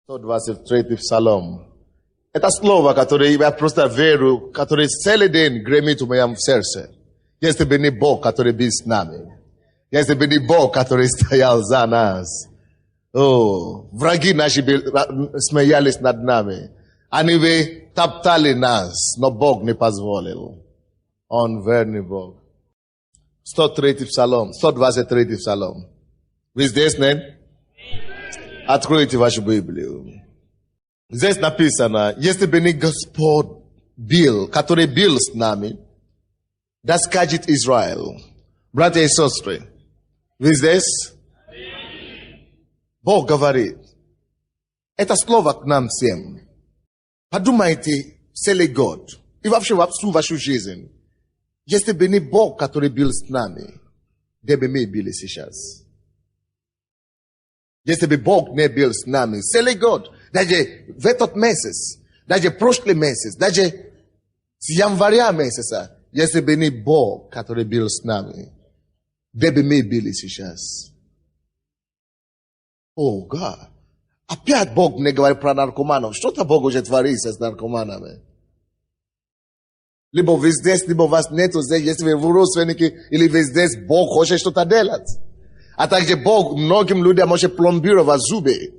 123 Psalm. Это слово, которое я просто верю, которое целый день гремит у меня в сердце. Если бы не Бог, который был с нами. Если бы не Бог, который стоял за нас. Враги наши смеялись над нами. Они бы топтали нас, но Бог не позволил. Он верный Бог. 103 Псалом, 123 Псалом. Вы здесь, нет? Откройте вашу Библию. Здесь написано, если бы не Господь был, который был с нами, да скажет Израиль. Братья и сестры, вы здесь? Бог говорит. Это слово к нам всем. Подумайте целый год и вообще всю вашу жизнь. Если бы не Бог, который был с нами, где бы мы были сейчас? Если бы Бог не был с нами, целый год, даже в этот месяц, даже прошлый месяц, даже с января месяца, если бы не Бог, который был с нами, где бы мы были сейчас? О, Гад! Опять Бог мне говорит про наркоманов. Что-то Бог уже творится с наркоманами. Либо вы здесь, либо вас нету здесь, если вы родственники, или вы здесь, Бог хочет что-то делать. А также Бог многим людям может пломбировать зубы.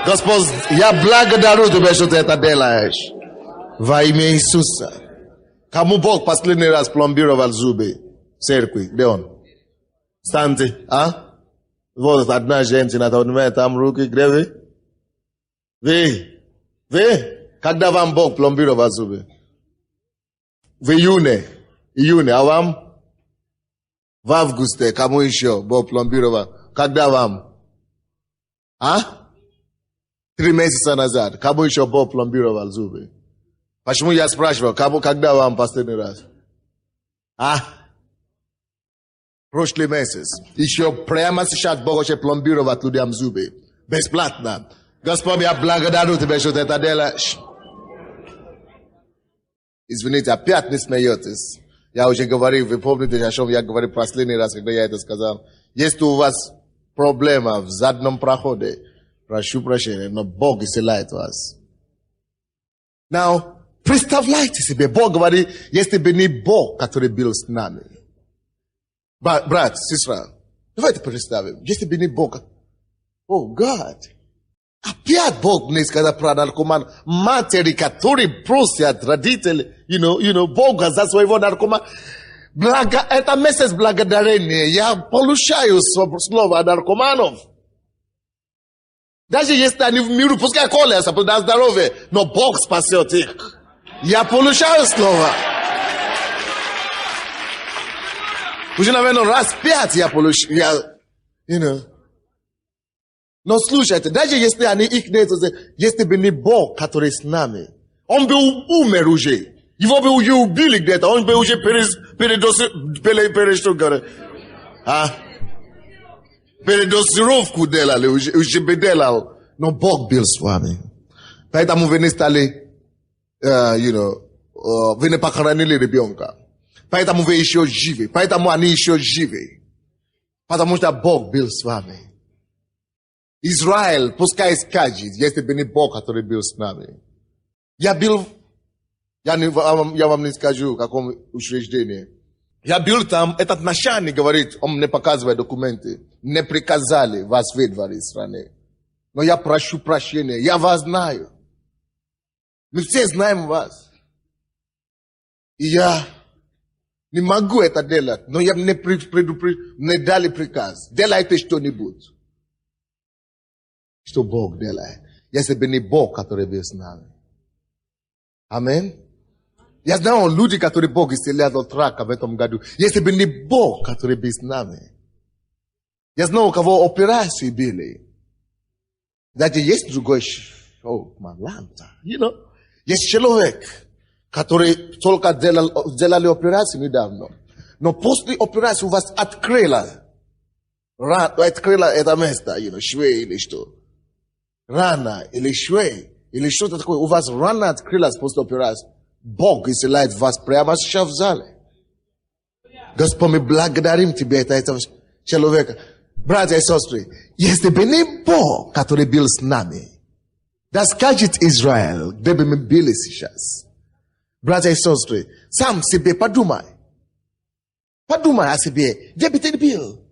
Господь, я благодарю Тебя, что Ты это делаешь. Во имя Иисуса. Кому Бог последний раз пломбировал зубы? В церкви. Где он? Встаньте. А? Вот одна женщина, там руки, где вы? Вы? Когда вам Бог пломбировал зубы? В июне, а вам? В августе, кому еще Бог пломбировал? Когда вам? 3 месяца назад, кому еще Бог пломбировал зубы? Почему я спрашивал, когда вам последний раз? Прошлый месяц. Еще прямо сейчас Бог хочет пломбировать людям зубы. Бесплатно. Господь, я благодарю Тебя, что Ты это делаешь. Извините, опять не смеетесь. Я уже говорил, вы помните, о чем я говорил последний раз, когда я это сказал. Если у вас проблема в заднем проходе, прошу прощения, но Бог исцеляет вас. Now, представляйте себе, Бог говорит, если бы не Бог, который был с нами. Брат, сестра, давайте представим, если бы не Бог. О, Гад! Опять Бог мне сказал про наркоман. Матери, которые просят родители, Бога за своего наркомана. Это месяц благодарения. Я получаю слово наркоманов. Даже если они в миру, пускай колятся, на здоровье, но Бог спасет их. Я получаю слово. Уже, наверное, раз 5 я получаю. Но слушайте, даже если они их нет, если бы не Бог, который с нами, он бы умер уже. Его бы уже убили где-то, он бы уже передозировку делали, уже бы делал. Но Бог был с вами. Поэтому вы не стали, вы не похоронили ребенка. Поэтому вы еще живы. Поэтому они еще живы. Потому что Бог был с вами. Израиль, пускай скажет, если бы не Бог, который был с нами. Я вам не скажу, в каком учреждении. Я был там, этот начальник говорит, он мне показывает документы. Не приказали вас выдворить из страны. Но я прошу прощения, я вас знаю. Мы все знаем вас. И я не могу это делать, но я мне дали приказ. Делайте что-нибудь. Что Бог делает. Если бы не Бог, который был с нами. Аминь. Я знаю люди, которые Бог исцелял от рака в этом году. Если бы не Бог, который был с нами. Я знаю, у кого операции были. Даже есть другой, есть человек, который только делали операцию недавно. Но после операции у вас открыло это место, швей или что. Рана или швей, или что-то такое. У вас рана открылась после операции. Бог исцеляет вас прямо сейчас в зале. Господь, мы благодарим Тебя, этого человека. Братья и сестры, если бы не Бог, который бил с нами, да скажет Израиль, где бы мы были сейчас. Братья и сестры, сам себе подумай. Подумай о себе, где бы ты был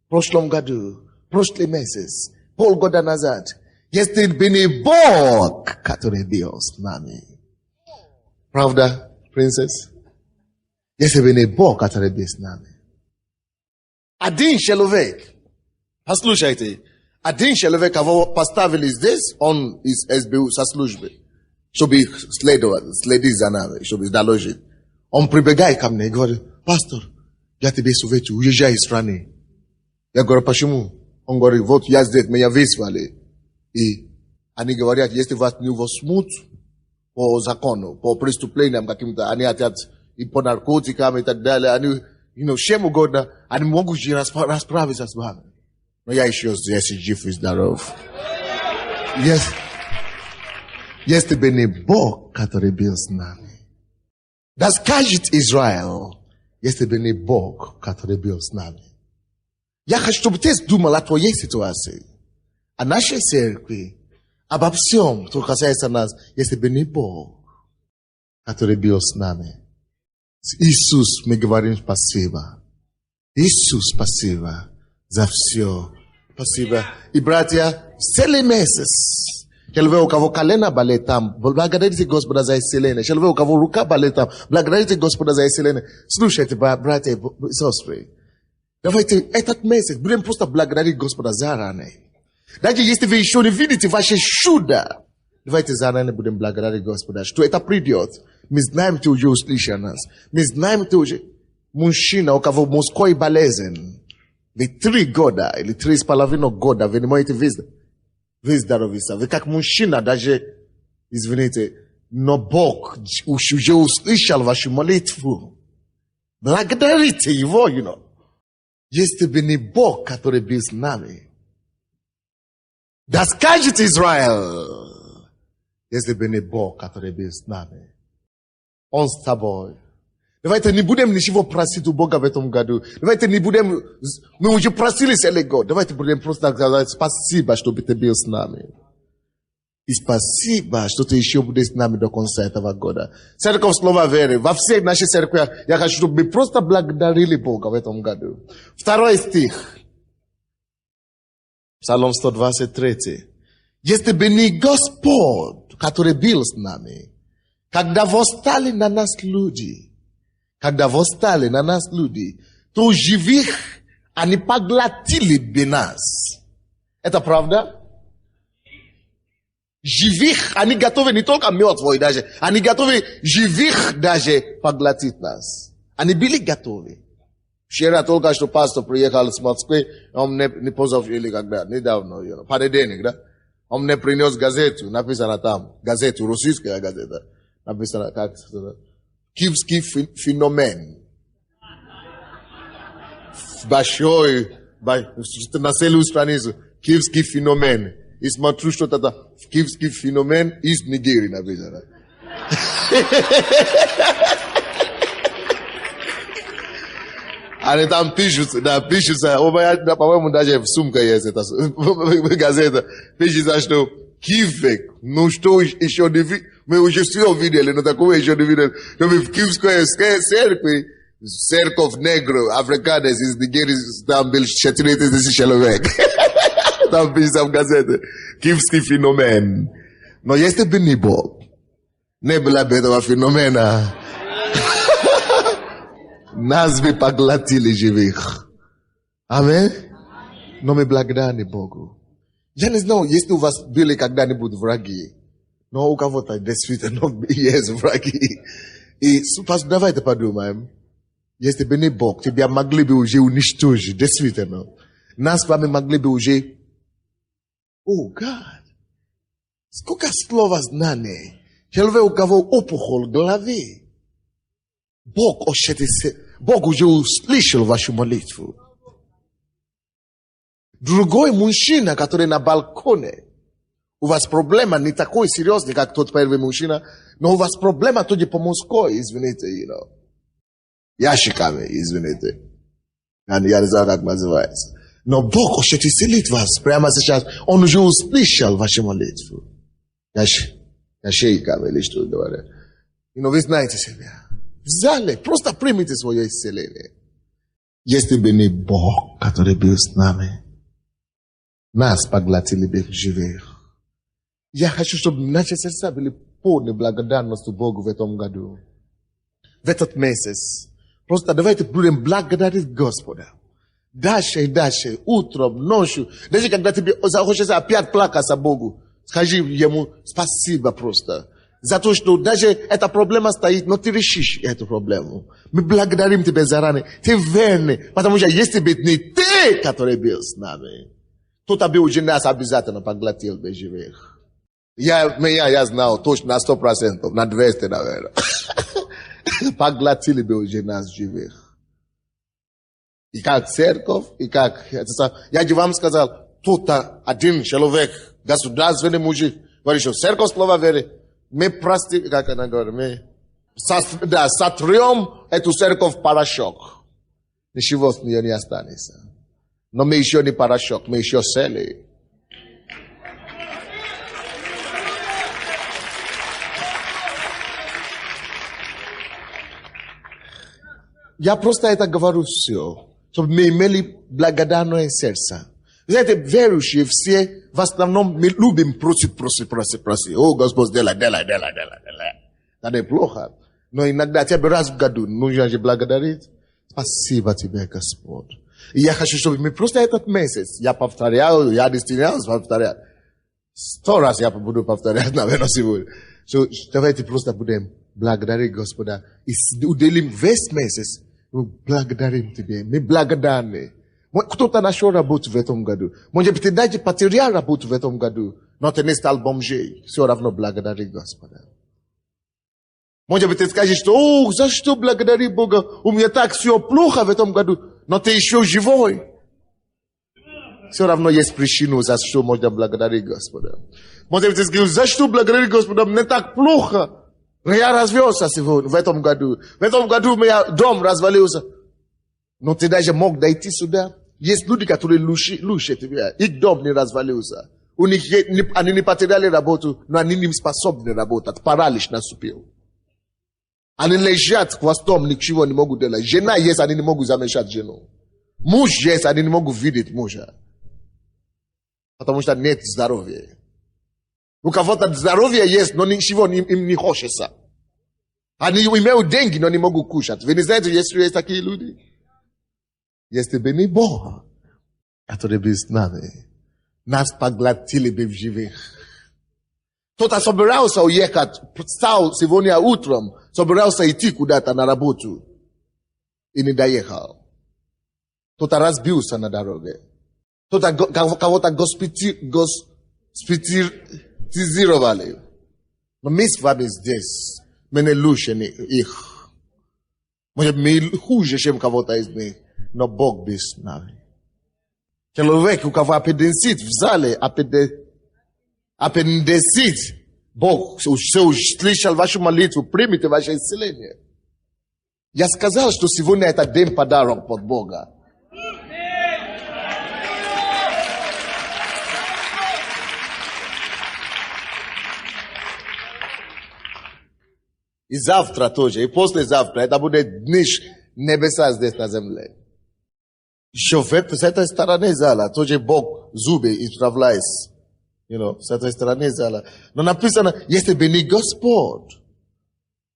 в прошлом году, прошлый месяц, полгода назад. Если бы не Бог, который бил с нами. Правда, принцесс? Если бы не Бог, который бил с нами. Один человек, послушайте, один человек, кого поставили здесь, он из СБУ со службы, чтобы следить за нами, чтобы доложить. Он прибегает ко мне и говорит: пастор, я тебе советую, уезжай из страны. Я говорю: почему? Он говорит: вот я здесь, меня вызвали. И они говорят, если вас не возьмут по закону, по преступлениям каким-то, они хотят и по наркотикам и так далее, они, чем угодно, они могут расправиться с вами. Но я еще здесь жив и здоров. Если бы не Бог, который был с нами. Да скажет Израиль, если бы не Бог, который был с нами. Я хочу, чтобы ты думал о твоей ситуации, о нашей церкви, обо всем, что касается нас, если бы не Бог, который был с нами. Иисус, мы говорим спасибо. Иисус, спасибо за все. Спасибо. И братья, целый месяц. Человек, у кого колено болит там, благодарите Господа за исцеление. Человек, у кого рука болит там, благодарите Господа за исцеление. Слушайте, братья и сестры, давайте этот месяц будем просто благодарить Господа за раны. Даже если вы еще не видите ваши чудо, давайте заранее будем благодарить Господа, что это придет. Мы знаем, ты уже услышал нас. Мы знаем, ты уже мужчина, у кого мужской болезнь. Вы 3 года или 3,5 года вы не можете выздоровиться. Вы как мужчина даже, извините, но Бог уже услышал вашу молитву. Благодарите Его, Если бы не Бог, который был с нами. Да скажет Израиль, если бы не Бог, который был с нами. Он с тобой. Давайте не будем ничего просить у Бога в этом году. Давайте не будем... Мы уже просили целый год. Давайте будем просто сказать спасибо, что ты был с нами. И спасибо, что ты еще будешь с нами до конца этого года. Церковь Слова Веры. Во всех наших церквях я хочу, чтобы мы просто благодарили Бога в этом году. 2 стих. Псалом 123. Если бы не Господь, который был с нами, когда восстали на нас люди, то живых они поглотили бы нас. Это правда? Живых они готовы не только мертвых даже, они готовы живых даже поглотить нас. Они были готовы. Вчера только что пастор приехал с Москвы, он не позавчера когда, недавно, понедельник, да? Он мне принес газету, написано там, газету, российская газета, написано как Киевский феномен. Большой, на целую страницу, Киевский феномен. И смотрю, что это Киевский феномен из Нигерии написано. Они там пишутся, по-моему, даже в сумке есть эта газета. Пишется, что Киевек, ну что еще не видели, мы уже все видели, но такого еще не видели. Но в Киевской церкви, церковь негров, африканец из Нигерии, там был 4000 человек. Там пишется в газете, Киевский феномен. Но если бы не Бог, не было бы этого феномена. Нас бы поглотили живых. Аминь. Но мы благодарны Богу. Я не знаю, если у вас были когда-нибудь враги. Но у кого-то действительно есть враги. И давайте подумаем. Если бы не Бог, тебя могли бы уже уничтожить. Действительно. Нас с вами могли бы уже... О, Гад. Сколько слова знания. Человек, у кого опухоль в голове. Бог уже услышал вашу молитву. Другой мужчина, который на балконе. У вас проблема не такой серьезный, как тот первый мужчина, но у вас проблема тоже по мужской, извините, ящиками, извините. Я не знаю, как называется. Но Бог хочет исцелить вас прямо сейчас. Он уже услышал вашу молитву. Я шейкам или что говорю. Но вы знаете себя. Взяли, просто примите свое исцеление. Если бы не Бог, который был с нами, нас поглотили бы живых. Я хочу, чтобы наши сердца были полны благодарности Богу в этом году. В этот месяц. Просто давайте будем благодарить Господа. Дальше и дальше, утром, ночью. Даже когда тебе захочется опять плакаться Богу, скажи Ему спасибо просто. За то, что даже эта проблема стоит, но ты решишь эту проблему. Мы благодарим Тебя заранее. Ты верный, потому что если бы не Ты, который был с нами, кто-то бы уже нас обязательно поглотил бы живых. Я знал точно на 100%, на 200, наверное. Поглотили бы уже нас живых. И как церковь, и как... Я же вам сказал, кто-то один человек, государственный мужик, говорит, что церковь слова веры, мы прости, как она говорит, мы сотрем эту церковь в порошок. Ничего с нее не останется. Но мы еще не порошок, мы еще цели. Я просто это говорю все, чтобы мы имели благодарное сердце. Знаете, верующие все, в основном, мы любим просить. О, Господь, делай. Это плохо. Но иногда тебе раз в году нужно же благодарить. Спасибо тебе, Господь. И я хочу, чтобы мы просто этот месяц, я повторяю, я 10 раз повторяю. 100 раз я буду повторять, наверное, сегодня. Давайте просто будем благодарить Господа. И уделим весь месяц. Мы благодарим Тебе. Мы благодарны. Кто-то нашел работу в этом году. Может быть, ты даже потерял работу в этом году, но ты не стал бомжей. Все равно благодари Господа. Может быть, ты скажешь, что, за что благодари Бога? У меня так все плохо в этом году, но ты еще живой. Все равно есть причину, за что можно благодарить Господа. Может быть, ты скажешь, за что благодари Господа? Мне так плохо. Но я развелся сегодня, в этом году. В этом году у меня дом развалился. Но ты даже мог дойти сюда. Есть люди, которые лучше тебя. Их дом не развалился. Они не потеряли работу, но они не способны работать. Паралич наступил. Они лежат хвостом, ничего не могут делать. Жена есть, они не могут замешать жену. Муж есть, они не могут видеть мужа. Потому что нет здоровья. У кого-то здоровье есть, но ничего им не хочется. Они имеют деньги, но не могут кушать. Вы не знаете, есть такие люди? Если бы не Бог, который был с нами, нас поглотили бы в живых. Кто-то собирался уехать, встал сегодня утром, собирался идти куда-то на работу и не доехал. Кто-то разбился на дороге. Кто-то кого-то госпитализировали. Но мы с вами здесь. Мы не лучше их. Может, мы хуже, чем кого-то из них. Но Бог был с нами. Человек, у кого аппендицит в зале, аппендицит, Бог услышал вашу молитву, примите ваше исцеление. Я сказал, что сегодня это день подарок под Бога. И завтра тоже, и послезавтра, это будет дни небеса здесь на земле. Еще с этой стороны зала, тоже Бог зубы исправляет. С этой стороны зала. Но написано, если бы не Господь,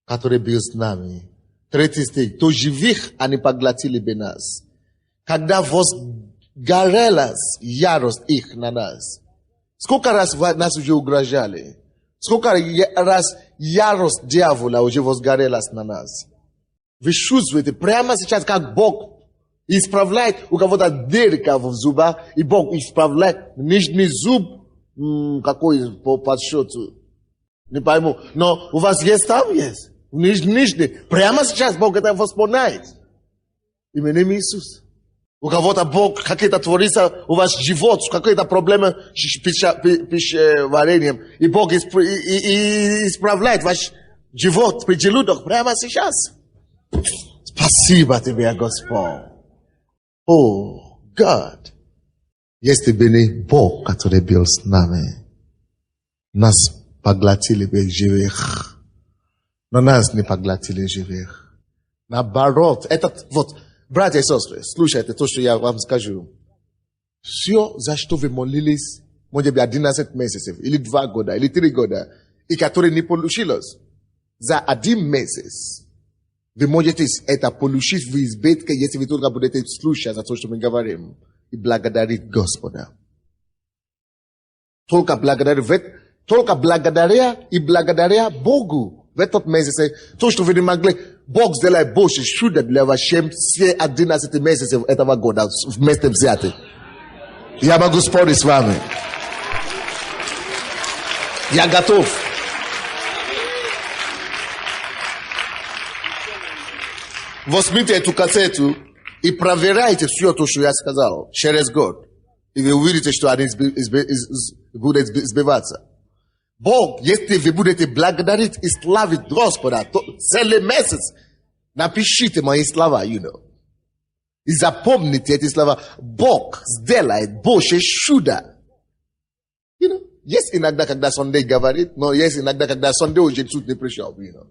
который был с нами. 3 стих, то живых они поглотили бы нас. Когда возгорелась ярость их на нас. Сколько раз нас уже угрожали? Сколько раз ярость дьявола уже возгорелась на нас? Вы чувствуете, прямо сейчас, как Бог исправляет у кого-то дырка в зубах, и Бог исправляет нижний зуб, какой по подсчету, не пойму, но у вас есть там, есть, нижний, прямо сейчас Бог это восполняет. Именем Иисус. У кого-то Бог какие-то творится, у вас живот, какие-то проблемы с пищеварением, и Бог исправляет ваш живот, желудок прямо сейчас. Спасибо тебе, Господь. Oh, God. Este bine Бог, который был с нами. Нас поглотили бы живых. Но нас не поглотили живых. Наоборот, этот, вот, братья и сестры, слушайте то, что я вам скажу. Все, за что вы молились, может быть, 11 месяцев, или 2 года, или 3 года, и которые не получилось, за 1 месяц, вы можете это получить в избытке, если вы только будете слушать за то, что мы говорим, и благодарить Господа. Только благодаря и благодаря Богу. В этот месяц, то, что вы не могли, Бог сделает больше чуда для вас, чем все 11 месяцев этого года вместе взяты. Я могу спорить с вами. Я готов. Возьмите эту кассету и проверяйте все то, что я сказал, через год. И вы увидите, что они будут сбиваться. Бог, если вы будете благодарить и славить Господа, то целый месяц напишите мои слова, you know. И запомните эти слова. Бог сделает больше чуда. You know? Есть иногда, когда Sunday говорит, но есть иногда, когда Sunday уже тут не пришел, you know.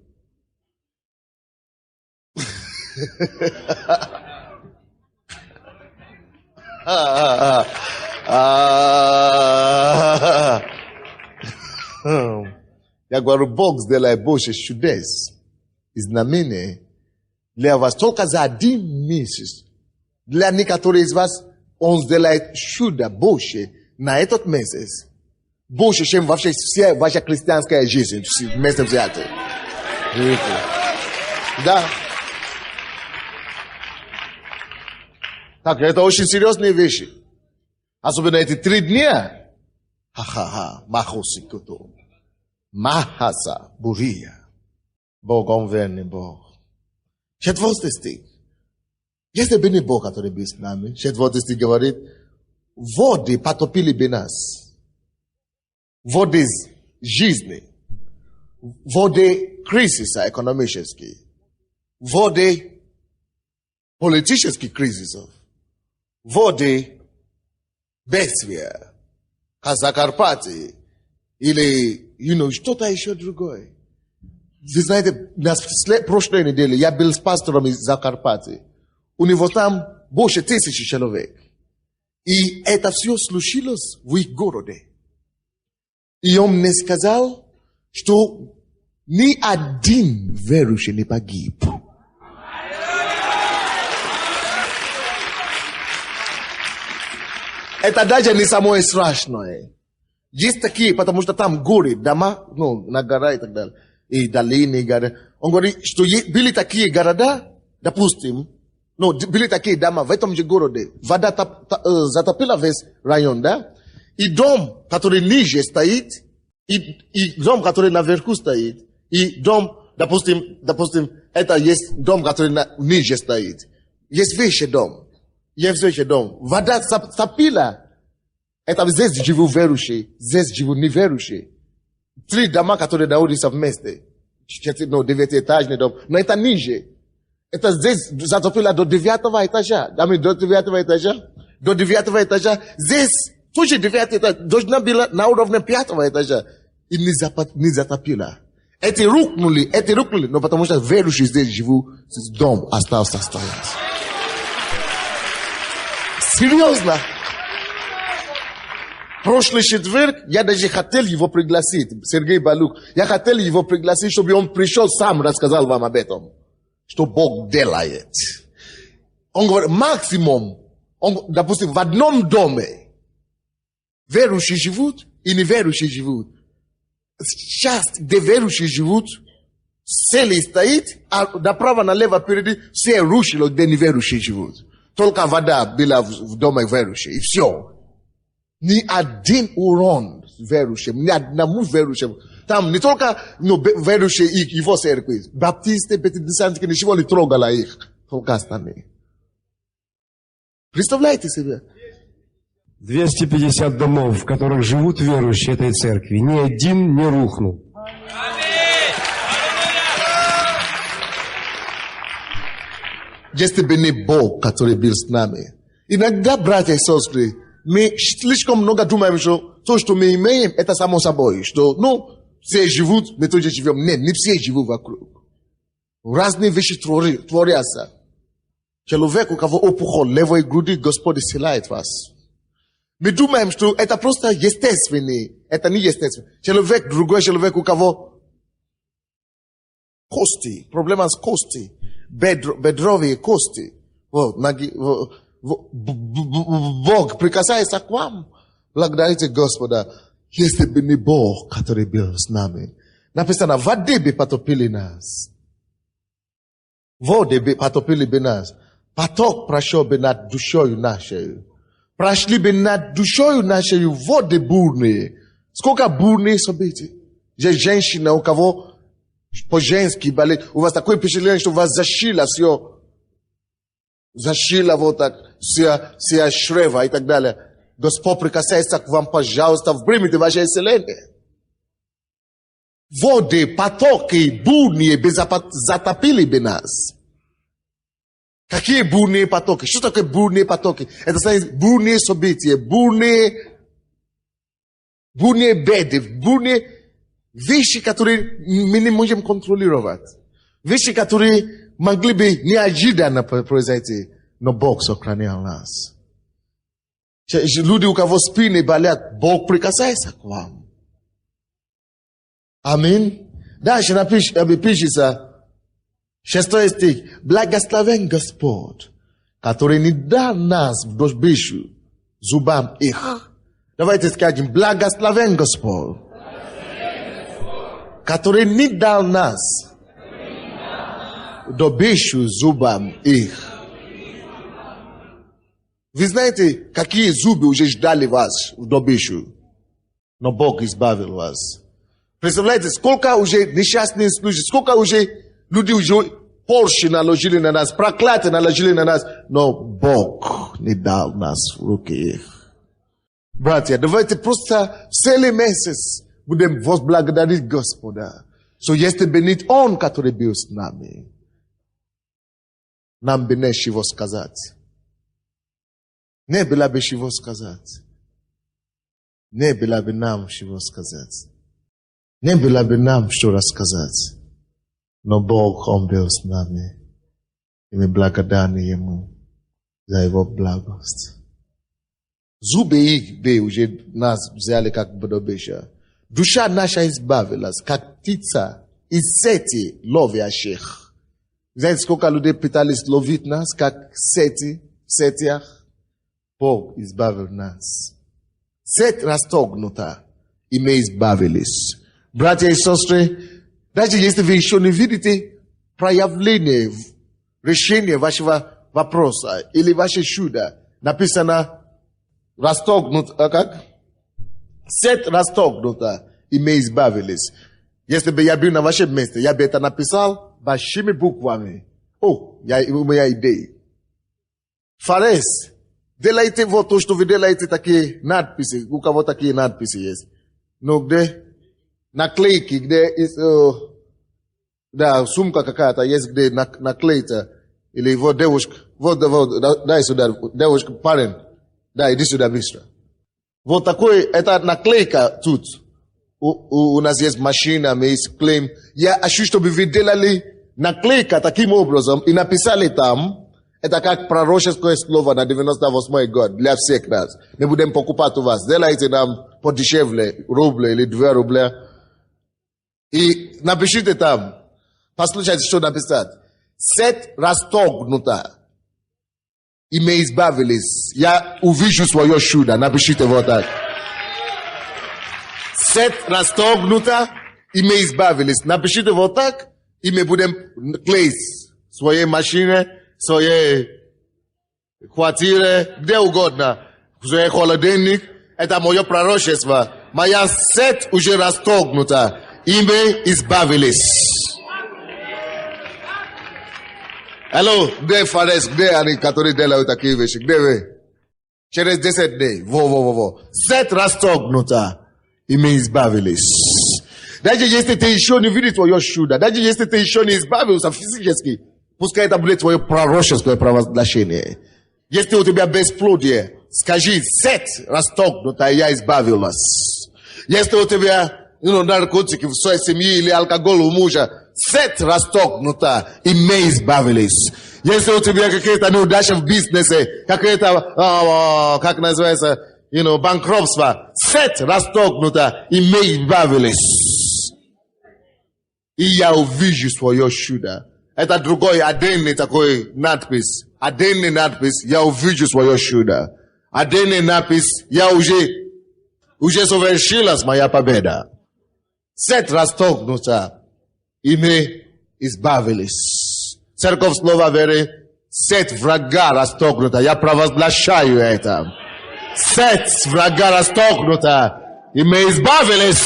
Я говорю, Бог сделает больше чудес и знамений для вас только за 1 месяц. Для некоторых из вас Он сделает чудо больше на этот месяц. Больше, чем вообще вся ваша христианская жизнь вместе взятые. Да. Так, это очень серьезные вещи. Особенно эти 3 дня. Ха-ха-ха, махосикото. Махаса, бурия. Бог, Он верный Бог. 4 стих. Если бы не Бог, который был с нами, 4 стих говорит, воды потопили бы нас. Воды жизни. Воды кризиса экономических. Воды политических кризисов. Воды бедствия. Закарпатье. Или, что-то еще другое. Вы знаете, на прошлой неделе я был с пастором из Закарпатья. У него там больше 1000 человек. И это все случилось в их городе. И он мне сказал, что ни один верующий не погиб. Это даже не самое страшное. Есть такие, потому что там горы, дома, на гора и так далее. И долины, и горы. Он говорит, что были такие города, допустим, были такие дома в этом же городе. Вода затопила весь район, да? И дом, который ниже стоит, и дом, который наверху стоит, и дом, допустим, это есть дом, который ниже стоит. Есть выше дом. Есть выше дом. Вода затопила. Это здесь живут верующие, здесь живут неверующие. 3 дома, которые находятся вместе. 9-этажный дом. Но это ниже. Это здесь затопило до 9-го этажа. До 9-го этажа. До 9-го этажа. Здесь тоже 9-й этаж. Должна была на уровне 5-го этажа. И не затопило. Эти рухнули. Но потому что верующие здесь живут, дом остался стоять. Серьезно. Прошлый четверг я даже хотел его пригласить, Сергей Балук. Я хотел его пригласить, чтобы он пришел сам, рассказал вам об этом. Что Бог делает. Он говорит, максимум, допустим, в одном доме верующие живут и неверующие живут. Часть, где верующие живут, цели стоит, а направо-налево впереди все рушило, где неверующие живут. Только вода была в доме верующих, и все. Ни один урон верующим, ни одному верующему. Там не только верующие и его церкви. Баптисты, пятидесятники, ничего не трогало их. Только остальные. Представляете себе? 250 домов, в которых живут верующие этой церкви. Ни один не рухнул. Если бы не Бог, который был с нами. Иногда, братья и сестры, Мы слишком много думаем, что то, что мы имеем, это само собой. Что, все живут, мы тоже живем. Нет, не все живут вокруг. Разные вещи творятся. Человек, у кого опухоль левой груди, Господь исцеляет вас. Мы думаем, что это просто естественно. Это не естественно. Человек, другой человек, у кого кости, проблема с кости, бедровые кости. Вот, Бог прикасается к вам. Благодарите Господа. Если бы не Бог, который был с нами. Написано, воды бы потопили нас. Воды бы потопили бы нас. Поток прошел бы над душою нашей. Прошли бы над душою нашей воды бурные. Сколько бурные событий. Есть женщина, у кого по-женски болит. У вас такое впечатление, что у вас зашило все. Зашило вот так, вся шрева и так далее. Господь прикасается к вам, пожалуйста, примите ваше исцеление. Воды, потоки, бурные затопили бы нас. Какие бурные потоки? Что такое бурные потоки? Это значит бурные события, бурные беды, бурные вещи, которые мы не можем контролировать. Вещи, которые могли бы неожиданно произойти, но Бог сохранял нас. Люди, у кого спины болят, Бог прикасается к вам. Аминь. Дальше пишется, 6 стих. Благословен Господь, который не дал нас в добычу зубам их. Давайте скажем, благословен Господь, который не дал нас в добычу зубам их. Вы знаете, какие зубы уже ждали вас в добычу, но Бог избавил вас. Представляете, сколько уже несчастных случаев, сколько уже люди уже порчи наложили на нас, проклятия наложили на нас, но Бог не дал нас в руки их. Братья, давайте просто целый месяц будем возблагодарить Господа. Что если бы не Он, который был с нами, нам бы нечего сказать. Не было бы чего сказать. Не было бы нам чего сказать. Не было бы нам что рассказать. Но Бог, Он был с нами. И мы благодарны Ему за Его благость. Зубы их бы уже нас взяли как добыча. Душа наша избавилась, как птица из сети ловящих. Знаете, сколько людей пытались ловить нас, как сети в сетях? Бог избавил нас. Сеть расстегнута, и мы избавились. Братья и сестры, даже если вы еще не видите проявление, решение вашего вопроса или ваше чудо, написано расстегнуто, как? Сеть расстегнута, и мы избавились. Если бы я был на вашем месте, я бы это написал большими буквами. У меня идея. Фарес. Делайте вот то, что вы делаете такие надписи. У кого такие надписи есть? Ну, где? Наклейки, где да, сумка какая-то есть, где наклеится. Или вот девушка, дай сюда, девушка, парень. Да, иди сюда быстро. Вот такой, это наклейка тут. У нас есть машина, мы есть клейм. Я хочу, чтобы вы делали наклейка таким образом и написали там. Это как пророческое слово на 98-й год для всех нас. Мы будем покупать у вас. Делайте нам подешевле, рубль или 2 рубля. И напишите там. Послушайте, что написать. Сеть расстегнута. И мы избавились. Я увижу свое чудо. Напишите вот так. Сеть расстегнута. И мы избавились. Напишите вот так. И мы будем клеить своей машине, своей квартире, где угодно. Свой холодильник. Это мое пророчество. Моя сеть уже расстегнута. И мы избавились. Алло, где Фарес, где они, которые делают такие вещи? Где вы? Через 10 дней. Во. Сеть расстегнута. И мы избавились. Даже если ты еще не видишь твое чудо, даже если ты еще не избавился физически, пускай это будет твое пророческое провозглашение. Если у тебя бесплодие, Скажи, сет расторгнута, я избавилась. Если у тебя, наркотики в своей семье или алкоголь у мужа, сет расторгнута, и мы избавились. Если у тебя какие-то неудачи в бизнесе, какие-то, как называется, банкротство, сет расторгнута, и мы избавились. И я увижу свое чудо. Это другой отдельный такой надпись. Отдельный надпись, я увижу свое чудо. Отдельный надпись, я уже совершилась моя победа. Сет расторгнута, и мы избавились. Церковь Слова Веры, сет врага расторгнута. Я провозглашаю это. Сет врага расторгнута, и мы избавились.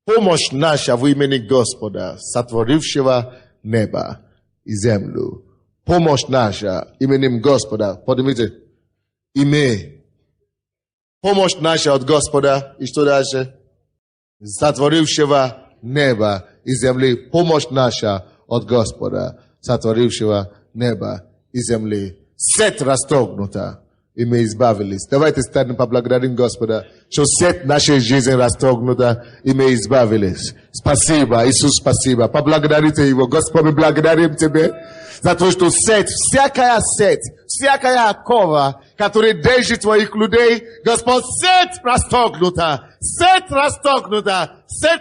Помощь наша в имени Господа, сотворившего небо и землю. Помощь наша именем Господа. Поднимите. Имя. Помощь наша от Господа. И что дальше? Сотворившего небо и земли. Помощь наша от Господа, сотворившего небо и земли. Сеть расторгнута, и мы избавились. Давайте станем, поблагодарим Господа, что сеть нашей жизни расторгнута, и мы избавились. Спасибо, Иисус, спасибо. Поблагодарите Его. Господь, мы благодарим Тебя за то, что сеть, всякая окова, которая держит твоих людей, Господь, сеть расторгнута, сеть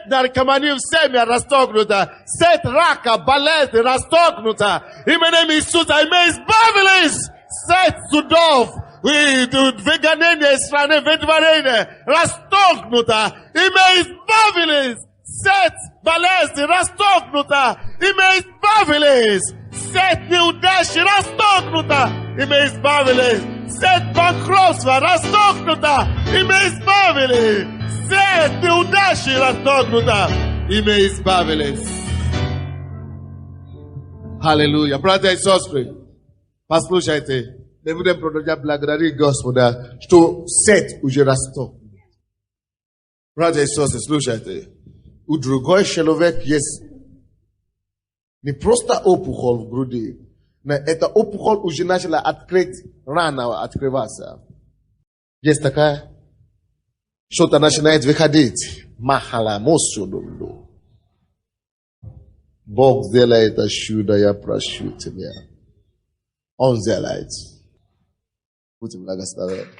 наркомании в семье расторгнута, сеть рака, болезни расторгнута, именем Иисуса, и мы избавились, сеть судов, выгонение из страны, выдворение расторгнута, и мы избавились, сеть болезни расторгнута, и мы избавились. Сеть неудачи расторгнута, и мы избавились. Сеть банкротства расторгнута, и мы избавились. Сеть неудачи расторгнута, и мы избавились. Аллилуйя. Братья и сестры, послушайте, мы будем продолжать благодарить Господа, что сеть уже расторгнута. Братья и сестры, слушайте, у другой человек есть не просто опухоль в груди, но это опухоль уже начала открываться. Есть такая, что-то начинает выходить. Махала, мосудунду. Бог сделает чудо, я прошу тебя. Он сделает. Будьте благословенны.